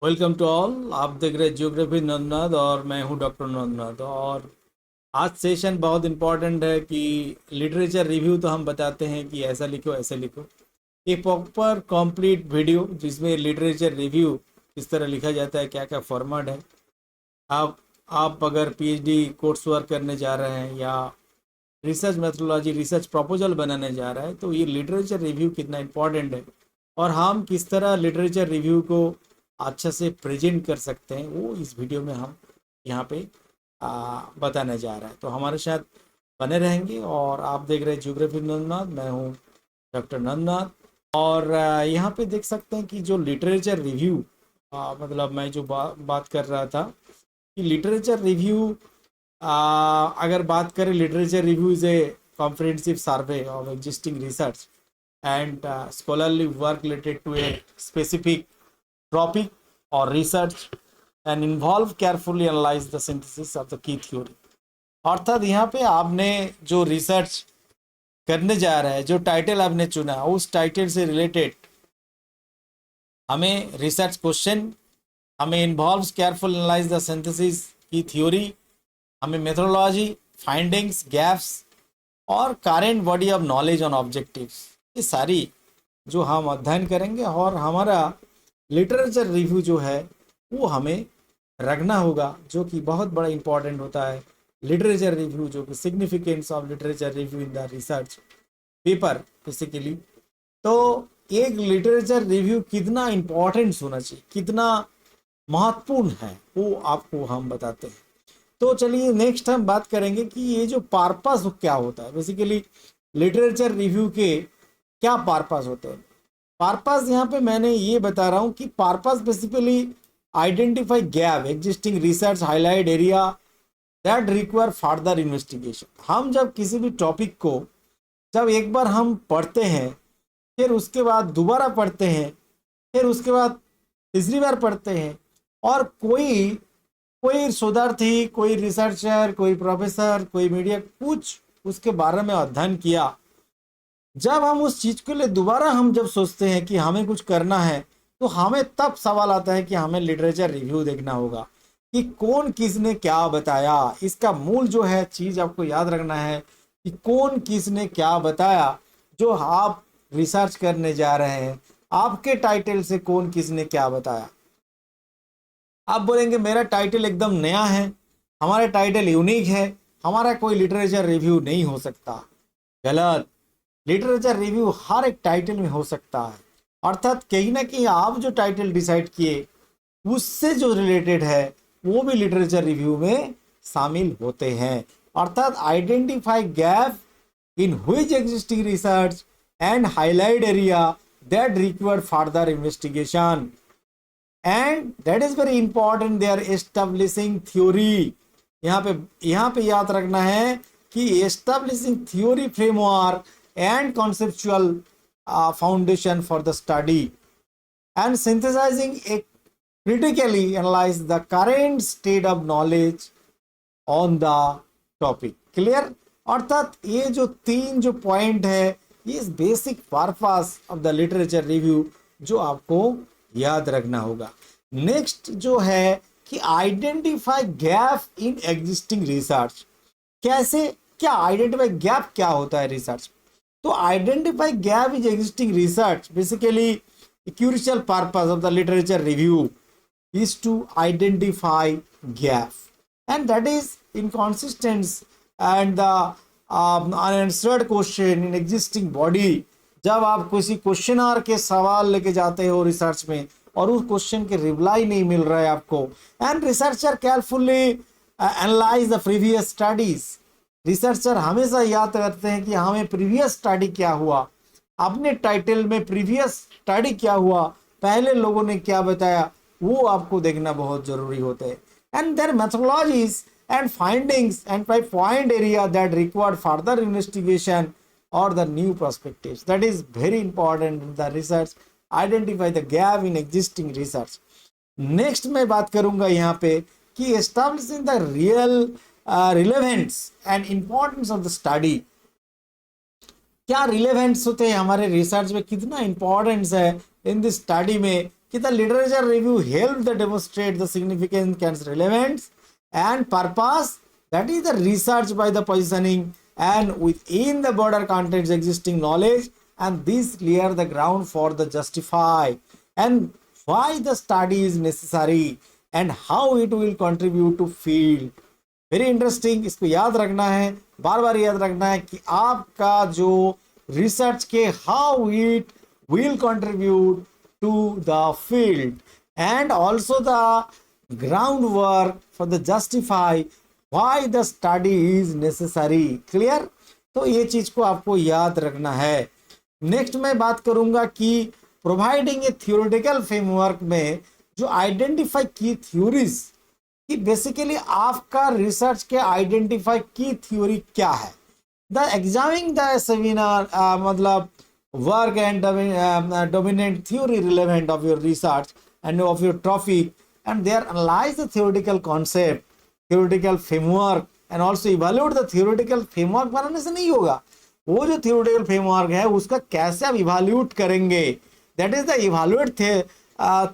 Welcome to all. आप देख रहे हैं जियोग्राफी नंदनाथ और मैं हूं डॉक्टर नंदनाथ। और आज सेशन बहुत इंपॉर्टेंट है कि लिटरेचर रिव्यू तो हम बताते हैं कि ऐसा लिखो ऐसे लिखो। एक प्रॉपर कंप्लीट वीडियो जिसमें लिटरेचर रिव्यू किस तरह लिखा जाता है, क्या क्या फॉर्मेट है। आप आप अगर पीएचडी कोर्स वर्क करने जा रहे हैं या रिसर्च मेथोडोलॉजी रिसर्च प्रपोजल बनाने जा रहा है तो ये लिटरेचर रिव्यू कितना इम्पोर्टेंट है और हम किस तरह लिटरेचर रिव्यू को अच्छा से प्रेजेंट कर सकते हैं वो इस वीडियो में हम यहाँ पे बताने जा रहा है। तो हमारे साथ बने रहेंगे। और आप देख रहे हैं जियोग्राफी नंदनाथ, मैं हूँ डॉक्टर नंदनाथ। और यहाँ पे देख सकते हैं कि जो लिटरेचर रिव्यू मतलब मैं जो बात कर रहा था कि लिटरेचर रिव्यू अगर बात करें, literature review is a comprehensive survey of existing research and scholarly work related to a specific topic or research and involve carefully analyze the synthesis of the key theory। अर्थात यहाँ पे आपने जो research करने जा रहा है, जो टाइटल आपने चुना उस टाइटल से रिलेटेड हमें रिसर्च क्वेश्चन, हमें involves careful analyse the synthesis की थ्योरी, हमें मेथोडोलॉजी, फाइंडिंग्स, गैप्स और current body of knowledge on objectives, ये सारी जो हम अध्ययन करेंगे। और हमारा लिटरेचर रिव्यू जो है वो हमें रखना होगा, जो कि बहुत बड़ा इंपॉर्टेंट होता है। लिटरेचर रिव्यू जो कि significance of literature review in the research paper basically. तो एक लिटरेचर रिव्यू कितना इम्पोर्टेंट होना चाहिए, कितना महत्वपूर्ण है, वो आपको हम बताते हैं। तो चलिए नेक्स्ट हम बात करेंगे कि ये जो पर्पस क्या होता है। बेसिकली लिटरेचर रिव्यू के क्या पर्पस होते हैं। पर्पस यहाँ पे मैंने ये बता रहा हूँ कि purpose basically identify gap existing research, highlight area that require further investigation. हम जब किसी भी टॉपिक को जब एक बार हम पढ़ते हैं, फिर उसके बाद दोबारा पढ़ते हैं, फिर उसके बाद तीसरी बार पढ़ते हैं, और कोई कोई शोधार्थी, कोई रिसर्चर, कोई प्रोफेसर, कोई मीडिया कुछ उसके बारे में अध्ययन किया, जब हम उस चीज के लिए दोबारा हम जब सोचते हैं कि हमें कुछ करना है, तो हमें तब सवाल आता है कि हमें लिटरेचर रिव्यू देखना होगा कि कौन किसने क्या बताया। इसका मूल जो है चीज आपको याद रखना है कि कौन किसने क्या बताया। जो आप रिसर्च करने जा रहे हैं, आपके टाइटल से कौन किसने क्या बताया। आप बोलेंगे मेरा टाइटल एकदम नया है, हमारा टाइटल यूनिक है, हमारा कोई लिटरेचर रिव्यू नहीं हो सकता। गलत। लिटरेचर रिव्यू हर एक टाइटल में हो सकता है। अर्थात कहीं ना कहीं आप जो टाइटल डिसाइड किए उससे जो रिलेटेड है वो भी लिटरेचर रिव्यू में शामिल होते हैं। अर्थात identify gap in which existing research and highlight area that require further investigation, and that is very important, they are establishing theory. यहाँ पे याद रखना है कि establishing theory framework and conceptual foundation for the study and synthesizing a critically analyze the current state of knowledge on the topic। clear। अर्थात ये जो तीन जो पॉइंट है, ये basic purpose of the literature review जो आपको याद रखना होगा। नेक्स्ट जो है कि identify gap in existing research. कैसे, क्या आइडेंटिफाई गैप क्या होता है रिसर्च। तो identify gap is existing research basically crucial purpose of the literature review is to identify gap and that is inconsistence and the unanswered question in existing body। जब आप किसी questionnaire के सवाल लेके जाते हो रिसर्च में और उस क्वेश्चन के रिप्लाई नहीं मिल रहा है आपको, and researcher carefully analyse the previous studies. Researcher हमेशा याद करते हैं कि हमें प्रीवियस स्टडी क्या हुआ, अपने टाइटल में प्रीवियस स्टडी क्या हुआ, पहले लोगों ने क्या बताया, वो आपको देखना बहुत जरूरी होता है। And their methodologies and findings and by point area that require further investigation और the new perspectives, that is very important in the research. Identify the gap in existing research. Next मैं बात करूंगा यहाँ पे कि establishing the real relevance and importance of the study. क्या relevance होते हैं हमारे रिसर्च में, कितना इंपॉर्टेंस है इन दिस स्टडी में, कि the literature review help the demonstrate the significance, relevance and purpose, that is the research by the positioning and within the border contents existing knowledge, and this clear the ground for the justify and why the study is necessary and how it will contribute to field. Very interesting, इसको याद रखना है, बार बार याद रखना है कि आपका जो रिसर्च के how it will contribute to the field and also the ground work for the justify why the study is necessary. Clear? तो ये चीज को आपको याद रखना है। नेक्स्ट मैं बात करूंगा कि प्रोवाइडिंग ए थियोरेटिकल फ्रेमवर्क में जो आइडेंटिफाई की थ्योरीज, कि बेसिकली आपका रिसर्च के आइडेंटिफाई की थ्योरी क्या है। द एग्जामिंग द सेमिनार मतलब work and dominant theory relevant of your research and of your topic and their analyse the theoretical concept, theoretical framework and also evaluate the theoretical framework. बनाने से नहीं होगा, वो जो theoretical framework है उसका कैसे आप इवैल्यूएट करेंगे, that is the evaluate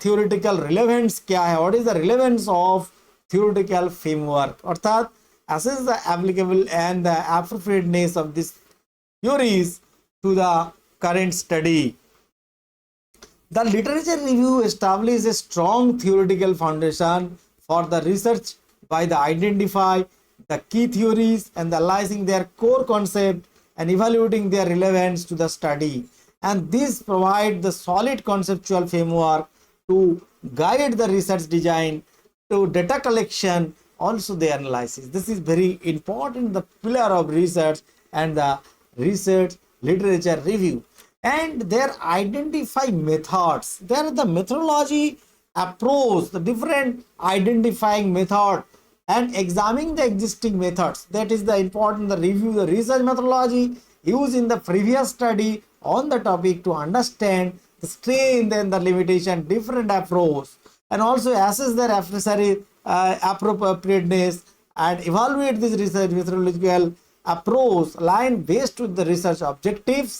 theoretical relevance क्या है, what is the relevance of theoretical framework, अर्थात assess the applicable and the appropriateness of these theories to the current study. The literature review establishes a strong theoretical foundation for the research by the identify the key theories and analyzing their core concept and evaluating their relevance to the study, and this provide the solid conceptual framework to guide the research design, to data collection, also the analysis. This is very important, the pillar of research and the research literature review. And their identify methods, there are the methodology approach, the different identifying method and examining the existing methods. That is the important, the review the research methodology used in the previous study on the topic to understand the strength and the limitation, different approach, and also assess their necessary appropriateness and evaluate this research methodological approach aligned based with the research objectives,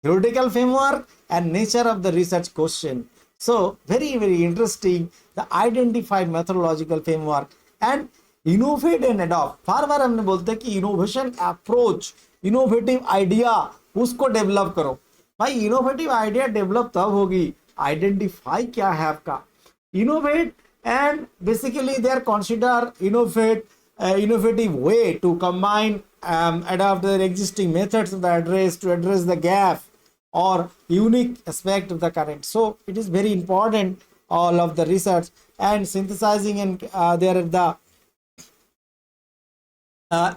theoretical framework and nature of the research question. So very interesting, the identified methodological framework and innovate and adopt. बार बार हमने बोलते हैं कि innovation approach, innovative idea उसको develop करो। भाई innovative idea develop तब होगी, identify क्या है आपका, innovate, and basically they are consider innovative way to combine adapt their existing methods of the address to address the gap or unique aspect of the current. So it is very important all of the research and synthesizing, and there are the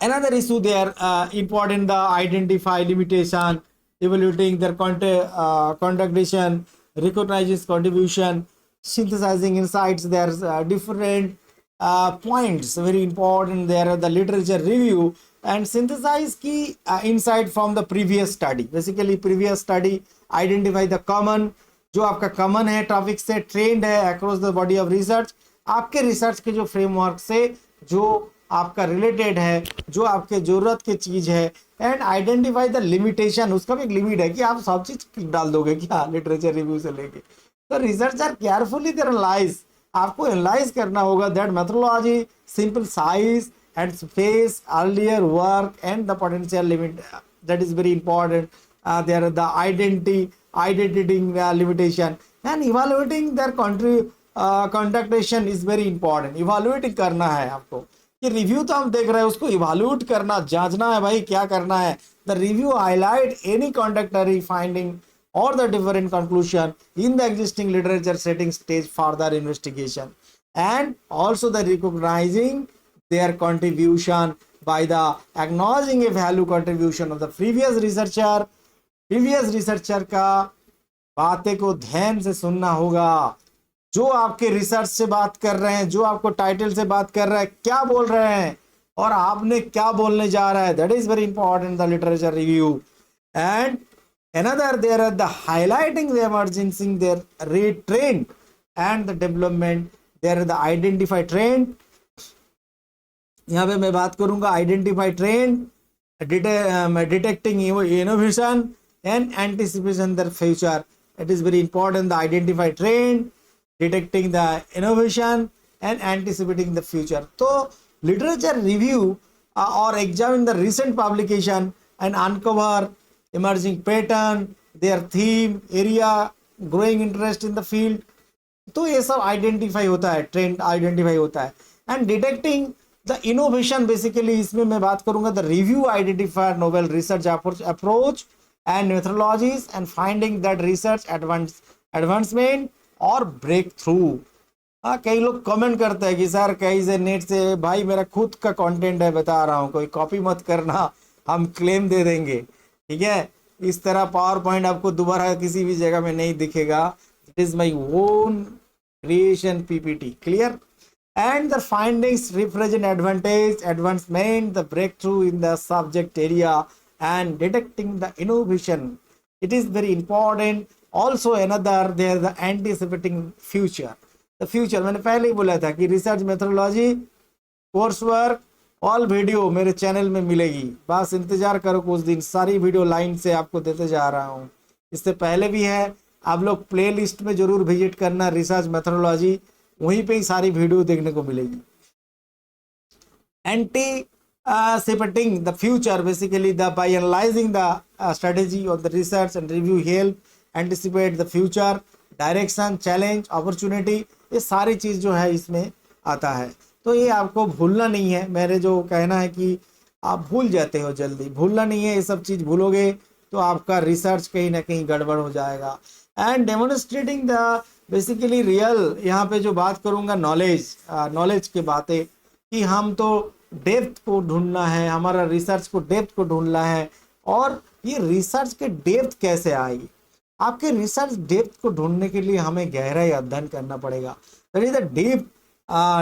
another issue there important, the identify limitation, evaluating their contradiction, recognizes contribution, synthesizing insights. There's different points very important. There are the literature review and synthesize key insight from the previous study. Basically previous study identify the common, जो आपका common है topic से, trend है across the body of research, आपके research के जो framework से जो आपका रिलेटेड है, जो आपके जरूरत की चीज है, एंड आइडेंटिफाई द लिमिटेशन, उसका भी एक लिमिट है कि आप सब चीज डाल दोगे क्या लिटरेचर रिव्यू से लेके। तो रिसर्चर केयरफुली एनालाइज, आपको एनालाइज करना होगा that methodology, simple size and space, earlier work and the potential limit, that is very important. There are the identifying limitation and evaluating their contactation is very important. Evaluate करना है आपको कि review तो हम देख रहे हैं, उसको इवेल्युएट करना, जांचना है भाई क्या करना है। The review highlight any contradictory finding or the different conclusion in the existing literature setting stage further investigation, and also the recognizing their contribution by the acknowledging a value contribution of the previous researcher का बातें को ध्यान से सुनना होगा। जो आपके research से बात कर रहे हैं, जो आपको टाइटल से बात कर रहे हैं, क्या बोल रहे हैं और आपने क्या बोलने जा रहा है, that is very important the literature review. And another there are the highlighting the emerging their rate trend and the development, there are the identify trend, यहाँ पे मैं बात करूंगा identify trend, detecting innovation and anticipation their future. It is very important the identify trend, detecting the innovation and anticipating the future. तो literature review और examine the recent publication and uncover emerging pattern, their theme, area, growing interest in the field. तो ये सब identify होता है, trend identify होता है। And detecting the innovation, basically इसमें मैं बात करूंगा the review identify novel research approach and methodologies and finding that research advancement और ब्रेक थ्रू। हाँ, कई लोग कमेंट करते हैं कि सर कहीं से नेट से, भाई मेरा खुद का कंटेंट है, बता रहा हूँ, कोई कॉपी मत करना, हम क्लेम दे देंगे, ठीक है। इस तरह पावर पॉइंट आपको दोबारा किसी भी जगह में नहीं दिखेगा। It is my own creation PPT, clear. And the findings represent advantage, advancement, the breakthrough in the subject area and detecting the innovation. It is very important. Also another, there the anticipating future. The future, मैंने पहले ही बोला था कि research methodology, course work, all video मेरे channel में मिलेगी, बस इंतजार करो कुछ दिन, सारी वीडियो लाइन से आपको देते जा रहा हूँ। इससे पहले भी है, आप लोग प्ले लिस्ट में जरूर विजिट करना, रिसर्च मेथोडोलॉजी, वहीं पे ही सारी वीडियो देखने को मिलेगी। Anticipating the future, basically by analyzing the strategy of the research and review help anticipate the future, direction, challenge, opportunity, ये सारी चीज़ जो है इसमें आता है। तो ये आपको भूलना नहीं है, मेरे जो कहना है कि आप भूल जाते हो जल्दी, भूलना नहीं है, ये सब चीज़ भूलोगे तो आपका रिसर्च कहीं ना कहीं गड़बड़ हो जाएगा। And demonstrating the basically real, यहाँ पे जो बात करूँगा नॉलेज की बातें, कि हम तो डेप्थ को ढूंढना है, हमारा रिसर्च को डेप्थ को ढूंढना है। और ये रिसर्च के डेप्थ कैसे आएगी? आपके रिसर्च डेप्थ को ढूंढने के लिए हमें गहराई अध्ययन करना पड़ेगा।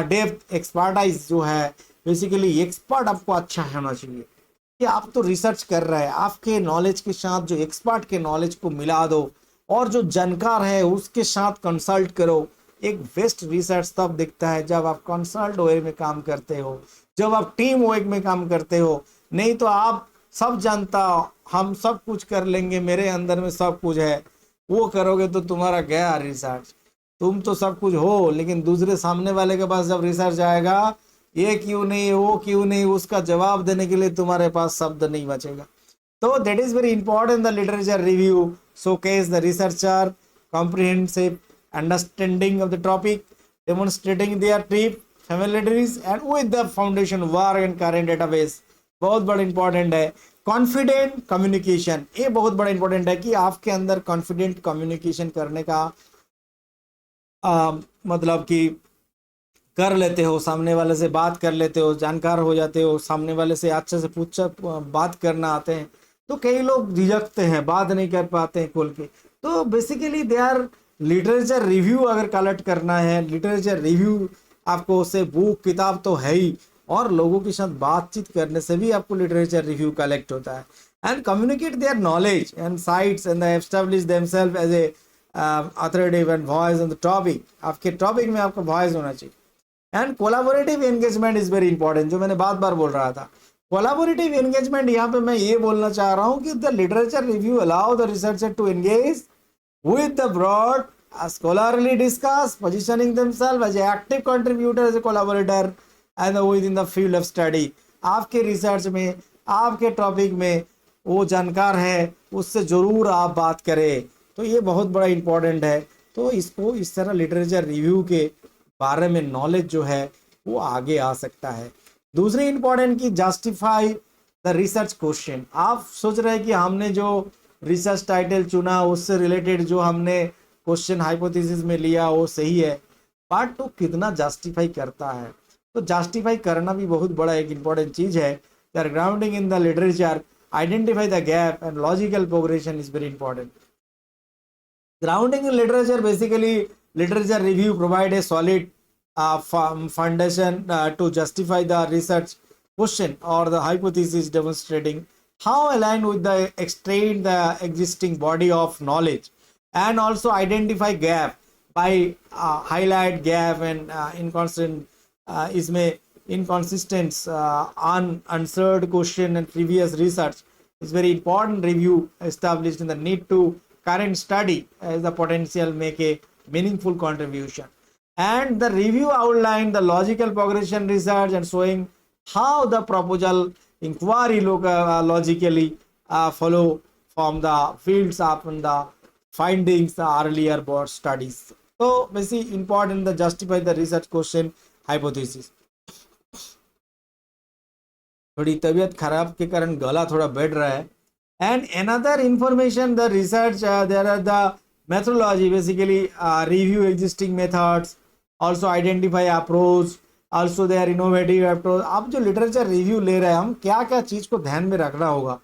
डेप्थ एक्सपर्टाइज जो है, बेसिकली एक्सपर्ट आपको अच्छा होना चाहिए कि आप तो रिसर्च कर रहे हैं, आपके नॉलेज के साथ जो एक्सपर्ट के नॉलेज को मिला दो और जो जानकार है उसके साथ कंसल्ट करो। एक बेस्ट रिसर्च तब दिखता है जब आप कंसल्ट वे में काम करते हो, जब आप टीम वर्क में काम करते हो। नहीं तो आप सब जानता, हम सब कुछ कर लेंगे, मेरे अंदर में सब कुछ है, वो करोगे तो तुम्हारा गया रिसर्च। तुम तो सब कुछ हो, लेकिन दूसरे सामने वाले के पास जब रिसर्च आएगा, ये क्यों नहीं, वो क्यों नहीं, उसका जवाब देने के लिए तुम्हारे पास शब्द नहीं बचेगा। So that is very important. The literature review showcase the researcher comprehensive understanding of the topic, demonstrating their deep familiarities and with the foundation work and current database. बहुत बड़ा इंपॉर्टेंट है। कॉन्फिडेंट कम्युनिकेशन, ये बहुत बड़ा important है कि आपके अंदर कॉन्फिडेंट कम्युनिकेशन करने का मतलब कि कर लेते हो, सामने वाले से बात कर लेते हो, जानकार हो जाते हो, सामने वाले से अच्छे से बात करना आते हैं। तो कई लोग झिझकते हैं, बात नहीं कर पाते हैं खोल के। तो basically they are literature review अगर कलेक्ट करना है, लिटरेचर रिव्यू आपको उससे बुक किताब तो है ही, और लोगों के साथ बातचीत करने से भी आपको लिटरेचर रिव्यू कलेक्ट होता है। And communicate their knowledge and sites and establish themselves as a authoritative and voice on the topic. आपके टॉपिक में आपका वॉइस होना चाहिए। And collaborative engagement is very important, जो मैंने बार बार बोल रहा था। कोलैबोरेटिव एंगेजमेंट, यहाँ पे मैं ये बोलना चाह रहा हूँ कि the literature review allow the researcher to engage with the broad scholarly discuss, positioning themselves as an active contributor, as a collaborator and within the field of study। आपके रिसर्च में, आपके टॉपिक में वो जानकार है, उससे ज़रूर आप बात करें। तो ये बहुत बड़ा इंपॉर्टेंट है। तो इसको इस तरह लिटरेचर रिव्यू के बारे में नॉलेज जो है वो आगे आ सकता है। दूसरी इंपॉर्टेंट की जस्टिफाई द रिसर्च क्वेश्चन। आप सोच रहे हैं कि हमने जो रिसर्च टाइटल चुना उससे रिलेटेड जो हमने क्वेश्चन हाइपोथेसिस में लिया वो सही है, बट तो कितना जस्टिफाई करता है। तो जस्टिफाई करना भी बहुत बड़ा एक इंपॉर्टेंट चीज़ है। Thorough grounding in the literature, identify the gap and logical progression is very important. Grounding in literature, basically literature review provide a solid foundation to justify the research question or the hypothesis, demonstrating how aligned with the extent the existing body of knowledge, and also identify gap by highlight gap and इसमें inconsistent unanswered question and previous research is very important. Review established in the need to current study as the potential make a meaningful contribution. And the review outline the logical progression research and showing how the proposal inquiry logically follow from the fields upon the findings the earlier board studies. So basically important to justify the research question hypothesis. थोड़ी तबीयत खराब के कारण गला थोड़ा बैठ रहा है. And another information the research there are the methodology, basically review existing methods, also identify approach, also their innovative approach. आप जो लिटरेचर रिव्यू ले रहे हैं, हम क्या क्या चीज को ध्यान में रखना होगा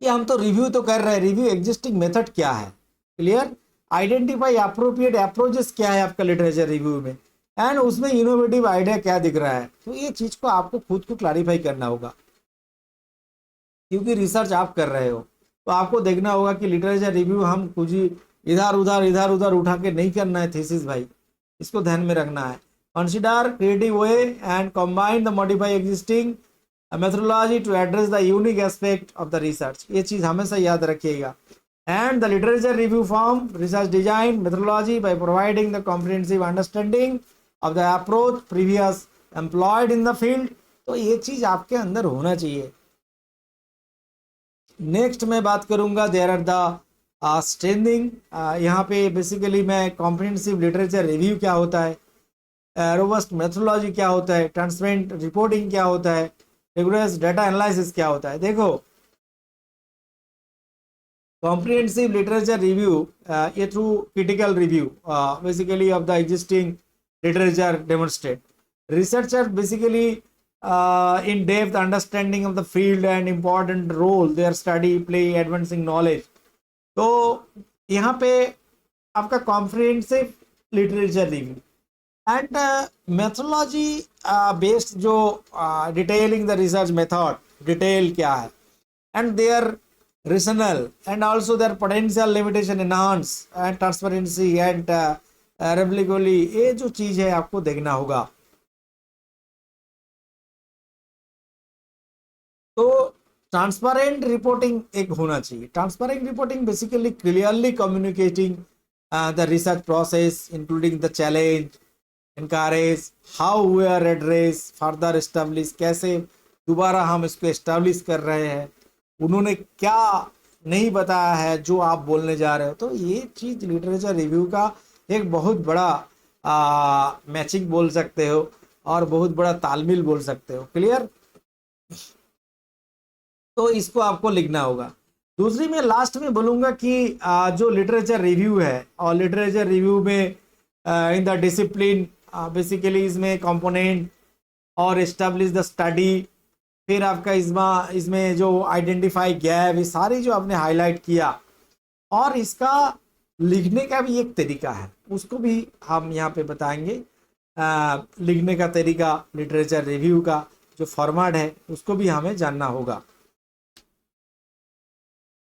कि हम तो रिव्यू तो कर रहे हैं, रिव्यू एग्जिस्टिंग मेथड क्या है, क्लियर, आइडेंटिफाई अप्रोप्रिएट अप्रोचेस क्या है आपका लिटरेचर रिव्यू में, एंड उसमें इनोवेटिव आइडिया क्या दिख रहा है. तो ये चीज को आपको खुद को क्लैरिफाई करना होगा, क्योंकि रिसर्च आप कर रहे हो तो आपको देखना होगा कि लिटरेचर रिव्यू हम कुछ ही इधर उधर उठा के नहीं करना है थीसिस भाई, इसको ध्यान में रखना है. Consider creative way and combine the modify existing methodology to address the unique aspect of the research. ये चीज हमेशा याद रखिएगा. And the literature review form research design methodology by providing the comprehensive understanding of the approach previous employed in the field. तो ये चीज आपके अंदर होना चाहिए. नेक्स्ट मैं बात करूंगा देयर आर द स्ट्रेंथिंग. यहाँ पे बेसिकली मैं कॉम्प्रिहेंसिव लिटरेचर रिव्यू क्या होता है, रोबस्ट मेथोडोलॉजी क्या होता है, ट्रांसपेरेंट रिपोर्टिंग क्या होता है, रिगोरस डाटा एनालिसिस क्या होता है. देखो कॉम्प्रिहेंसिव लिटरेचर रिव्यू ये through critical review basically of the existing literature demonstrate researchers basically in depth understanding of the field and important role their study play advancing knowledge. तो यहाँ पे आपका comprehensive literature review and methodology based जो detailing the research method, detail क्या है and their rationale and also their potential limitation enhance and transparency and replicability, ये जो चीज है आपको देखना होगा. तो ट्रांसपेरेंट रिपोर्टिंग एक होना चाहिए. Transparent reporting basically clearly communicating the research process including the challenge, encourage, how we are address, further establish, कैसे दोबारा हम इसको एस्टेब्लिश कर रहे हैं, उन्होंने क्या नहीं बताया है जो आप बोलने जा रहे हो. तो ये चीज लिटरेचर रिव्यू का एक बहुत बड़ा मैचिंग बोल सकते हो और बहुत बड़ा तालमेल बोल सकते हो. क्लियर, तो इसको आपको लिखना होगा. दूसरी मैं लास्ट में बोलूँगा कि जो लिटरेचर रिव्यू है और लिटरेचर रिव्यू में इन द डिसिप्लिन बेसिकली इसमें कंपोनेंट और एस्टेब्लिश द स्टडी, फिर आपका इसमें जो आइडेंटिफाई गैप, ये सारी जो आपने हाईलाइट किया, और इसका लिखने का भी एक तरीका है, उसको भी हम यहाँ पे बताएंगे. लिखने का तरीका, लिटरेचर रिव्यू का जो फॉर्मेट है उसको भी हमें जानना होगा.